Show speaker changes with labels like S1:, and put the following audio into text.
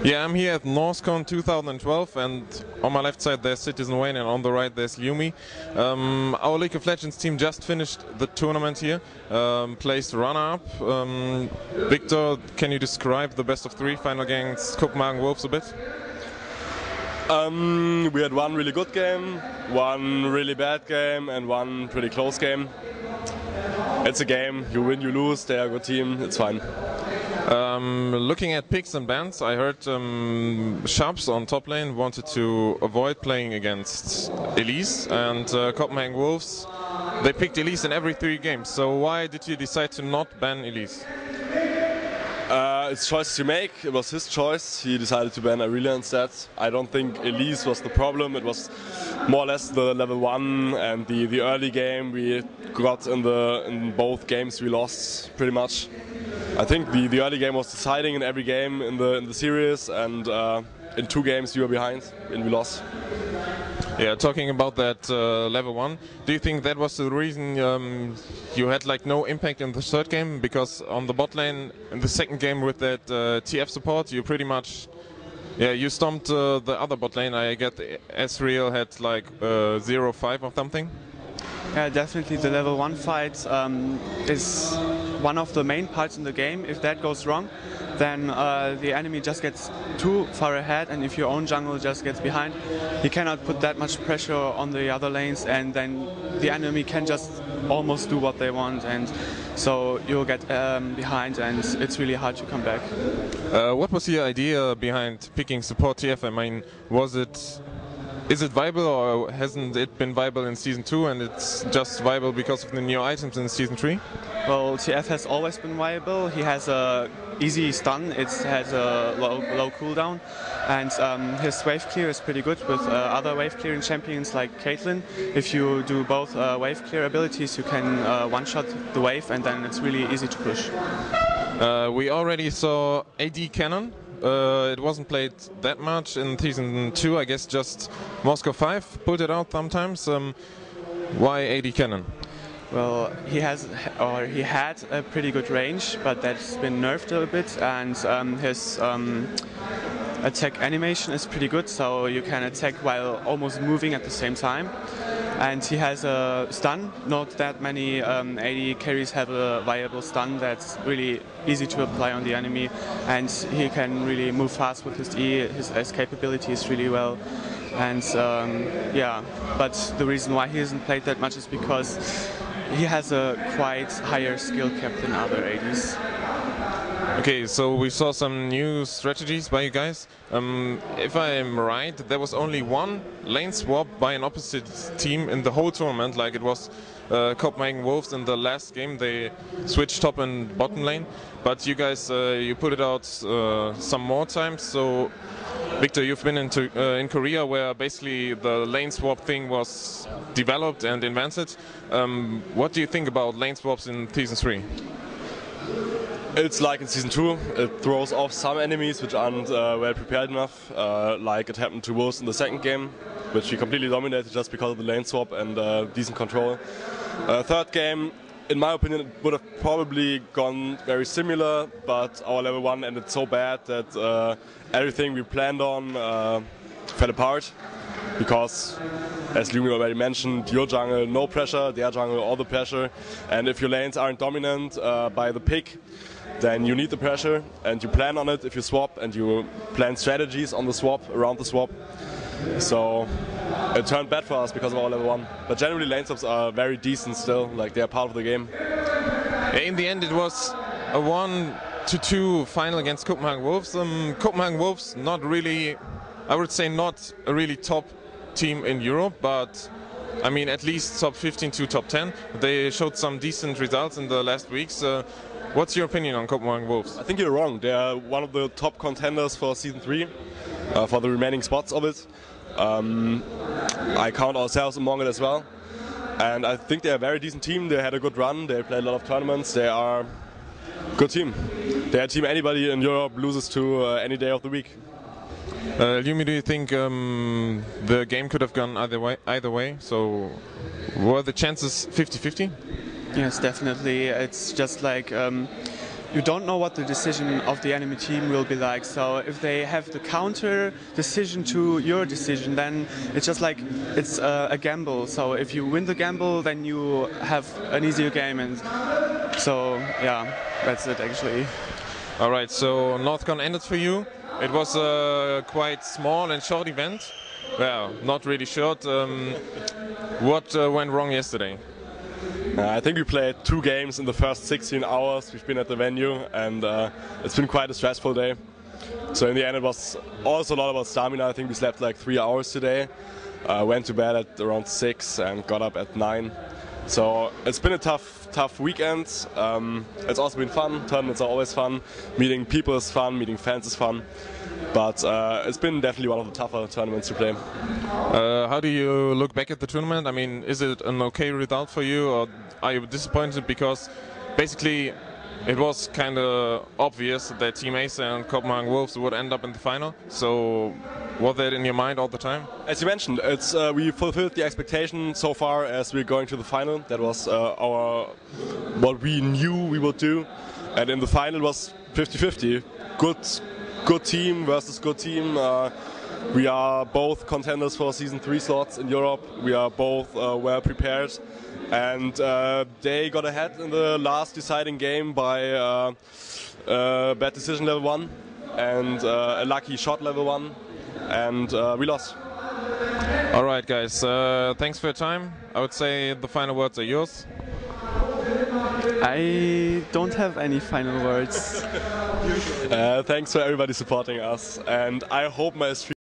S1: Yeah, I'm here at NorthCon 2012, and on my left side there's CitizenWayne, and on the right there's Lyumi. Our League of Legends team just finished the tournament here, placed runner-up. Victor, can you describe the best of three final against Copenhagen Wolves a bit?
S2: We had one really good game, one really bad game, and one pretty close game. It's a game, you win, you lose, they're a good team, it's fine.
S1: Looking at picks and bans, I heard Sharps on top lane wanted to avoid playing against Elise, and Copenhagen Wolves, they picked Elise in every 3 games. So why did you decide to not ban Elise?
S2: It's choices you make. It was his choice. He decided to ban Aurelia instead. I don't think Elise was the problem. It was more or less the level 1 and the early game we got in both games we lost pretty much. I think the early game was deciding in every game in the series, and in 2 games we were behind and we lost.
S1: Yeah, talking about that level 1, do you think that was the reason you had like no impact in the 3rd game? Because on the bot lane in the 2nd game with that TF support, you pretty much, yeah, you stomped the other bot lane. I get Acer had like 0-5 or something.
S3: Yeah, definitely the level 1 fight is one of the main parts in the game. If that goes wrong, then the enemy just gets too far ahead, and if your own jungle just gets behind, he cannot put that much pressure on the other lanes, and then the enemy can just almost do what they want, and so you'll get behind, and it's really hard to come back.
S1: What was the idea behind picking support TF? I mean, is it viable, or hasn't it been viable in Season 2 and it's just viable because of the new items in Season 3?
S3: Well, TF has always been viable. He has a easy stun, it has a low cooldown, and his wave clear is pretty good with other wave clearing champions like Caitlyn. If you do both wave clear abilities, you can one-shot the wave, and then it's really easy to push.
S1: We already saw AD Cannon. It wasn't played that much in Season 2, I guess just Moscow 5 pulled it out sometimes. Why AD Cannon?
S3: Well, he had a pretty good range, but that's been nerfed a bit, and his attack animation is pretty good, so you can attack while almost moving at the same time. And he has a stun. Not that many AD carries have a viable stun that's really easy to apply on the enemy, and he can really move fast with his E. His escape ability is really well. And yeah, but the reason why he hasn't played that much is because he has a quite higher skill cap than other ADs.
S1: Okay, so we saw some new strategies by you guys. If I'm right, there was only one lane swap by an opposite team in the whole tournament. Like it was Copenhagen Wolves in the last game. They switched top and bottom lane, but you guys you put it out some more times. So Victor, you've been in Korea, where basically the lane swap thing was developed and invented. What do you think about lane swaps in Season 3?
S2: It's like in Season 2, it throws off some enemies which aren't well prepared enough, like it happened to Wolves in the 2nd game, which we completely dominated just because of the lane swap and decent control. 3rd game, in my opinion, it would have probably gone very similar, but our level 1 ended so bad that everything we planned on fell apart. Because, as Lyumi already mentioned, your jungle, no pressure, their jungle, all the pressure. And if your lanes aren't dominant by the pick, then you need the pressure and you plan on it if you swap, and you plan strategies on the swap, around the swap. So it turned bad for us because of our level 1. But generally lane swaps are very decent still, like they're part of the game.
S1: In the end it was a 1-2 final against Copenhagen Wolves. Copenhagen Wolves, not really, I would say not a really top team in Europe, but I mean at least top 15 to top 10. They showed some decent results in the last weeks. What's your opinion on Copenhagen Wolves?
S2: I think you're wrong. They are one of the top contenders for Season 3, for the remaining spots of it. I count ourselves among it as well. And I think they're a very decent team. They had a good run. They played a lot of tournaments. They are a good team. They're a team anybody in Europe loses to any day of the week.
S1: Lyumi, do you think the game could have gone either way? So were the chances 50-50?
S3: Yes, definitely. It's just like you don't know what the decision of the enemy team will be like. So if they have the counter decision to your decision, then it's just like it's a gamble. So if you win the gamble, then you have an easier game, and so yeah, that's it actually.
S1: All right, so NorthCon ended for you. It was a quite small and short event. Well, not really short. What went wrong yesterday?
S2: I think we played 2 games in the first 16 hours we've been at the venue, and it's been quite a stressful day. So in the end it was also a lot about stamina. I think we slept like 3 hours today. Went to bed at around 6 and got up at 9. So it's been a tough weekend. It's also been fun. Tournaments are always fun. Meeting people is fun. Meeting fans is fun. But it's been definitely one of the tougher tournaments to play.
S1: How do you look back at the tournament? I mean, is it an okay result for you, or are you disappointed because basically it was kind of obvious that Team Acer and Copenhagen Wolves would end up in the final? So was that in your mind all the time?
S2: As you mentioned, it's we fulfilled the expectation so far as we're going to the final. That was what we knew we would do, and in the final it was 50-50. Good team versus good team. We are both contenders for Season 3 slots in Europe. We are both well prepared, and they got ahead in the last deciding game by bad decision level 1 and a lucky shot level 1, and we lost.
S1: All right, guys. Thanks for your time. I would say the final words are yours.
S3: I don't have any final words.
S2: Thanks for everybody supporting us, and I hope my stream